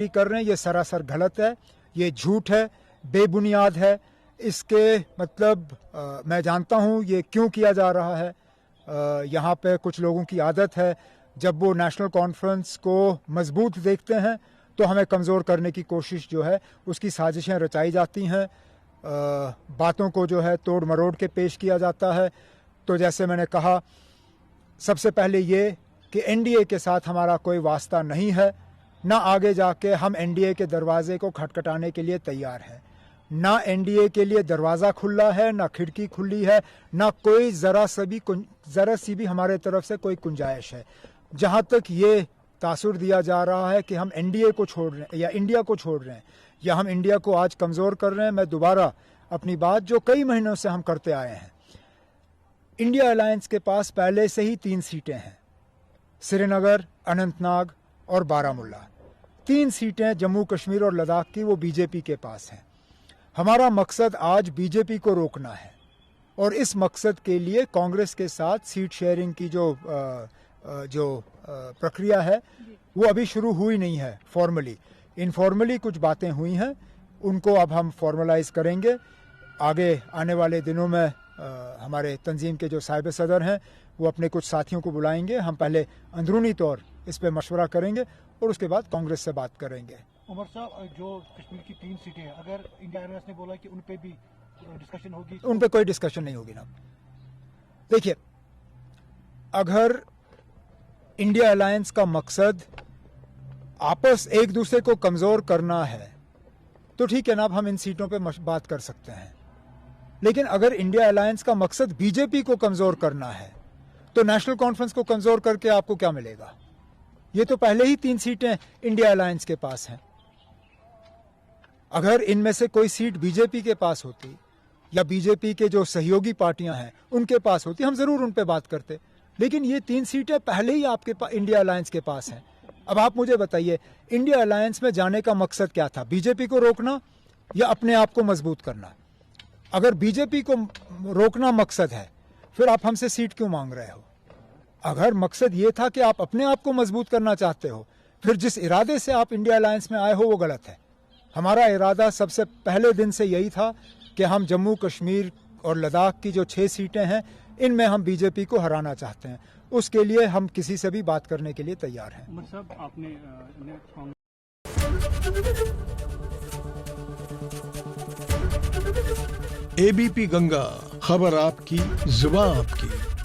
कर रहे हैं ये सरासर गलत है, ये झूठ है, बेबुनियाद है। इसके मतलब मैं जानता हूँ ये क्यों किया जा रहा है। यहाँ पे कुछ लोगों की आदत है जब वो नेशनल कॉन्फ्रेंस को मजबूत देखते हैं तो हमें कमज़ोर करने की कोशिश जो है उसकी साजिशें रचाई जाती हैं, बातों को जो है तोड़ मरोड़ के पेश किया जाता है। तो जैसे मैंने कहा, सबसे पहले ये कि एनडीए के साथ हमारा कोई वास्ता नहीं है, ना आगे जाके हम एनडीए के दरवाजे को खटखटाने के लिए तैयार हैं। ना एनडीए के लिए दरवाज़ा खुला है, ना खिड़की खुली है, ना कोई ज़रा सी भी हमारे तरफ से कोई गुंजाइश है। जहाँ तक ये तासुर दिया जा रहा है कि हम एनडीए को छोड़ रहे हैं या इंडिया को छोड़ रहे हैं या हम इंडिया को आज कमज़ोर कर रहे हैं, मैं दोबारा अपनी बात जो कई महीनों से हम करते आए हैं, इंडिया अलायंस के पास पहले से ही 3 सीटें हैं, श्रीनगर, अनंतनाग और बारामुल्ला। 3 सीटें जम्मू कश्मीर और लद्दाख की वो बीजेपी के पास हैं। हमारा मकसद आज बीजेपी को रोकना है और इस मकसद के लिए कांग्रेस के साथ सीट शेयरिंग की जो प्रक्रिया है वो अभी शुरू हुई नहीं है। फॉर्मली इनफॉर्मली कुछ बातें हुई हैं, उनको अब हम फॉर्मलाइज करेंगे। आगे आने वाले दिनों में हमारे तंजीम के जो साहिब सदर हैं वो अपने कुछ साथियों को बुलाएंगे। हम पहले अंदरूनी तौर इस पर मशवरा करेंगे और उसके बाद कांग्रेस से बात करेंगे। उमर साहब, जो कश्मीर की 3 सीटें हैं, अगर इंडिया अलायंस ने बोला कि उन पे भी डिस्कशन होगी, उन पे कोई डिस्कशन नहीं होगी ना। देखिए, अगर इंडिया अलायंस का मकसद आपस एक दूसरे को कमज़ोर करना है तो ठीक है ना, अब हम इन सीटों पे बात कर सकते हैं। लेकिन अगर इंडिया अलायंस का मकसद बीजेपी को कमज़ोर करना है तो नेशनल कॉन्फ्रेंस को कमज़ोर करके आपको क्या मिलेगा? ये तो पहले ही 3 सीटें इंडिया अलायंस के पास हैं। अगर इनमें से कोई सीट बीजेपी के पास होती या बीजेपी के जो सहयोगी पार्टियां हैं उनके पास होती, हम ज़रूर उन पे बात करते। लेकिन ये 3 सीटें पहले ही आपके इंडिया अलायंस के पास हैं। अब आप मुझे बताइए, इंडिया अलायंस में जाने का मकसद क्या था? बीजेपी को रोकना या अपने आप को मजबूत करना? अगर बीजेपी को रोकना मकसद है फिर आप हमसे सीट क्यों मांग रहे हो? अगर मकसद ये था कि आप अपने आप को मजबूत करना चाहते हो, फिर जिस इरादे से आप इंडिया अलायंस में आए हो वो गलत है। हमारा इरादा सबसे पहले दिन से यही था कि हम जम्मू कश्मीर और लद्दाख की जो 6 सीटें हैं इनमें हम बीजेपी को हराना चाहते हैं। उसके लिए हम किसी से भी बात करने के लिए तैयार हैं। उमर साहब, आपने एबीपी गंगा, खबर आपकी, जुबान आपकी।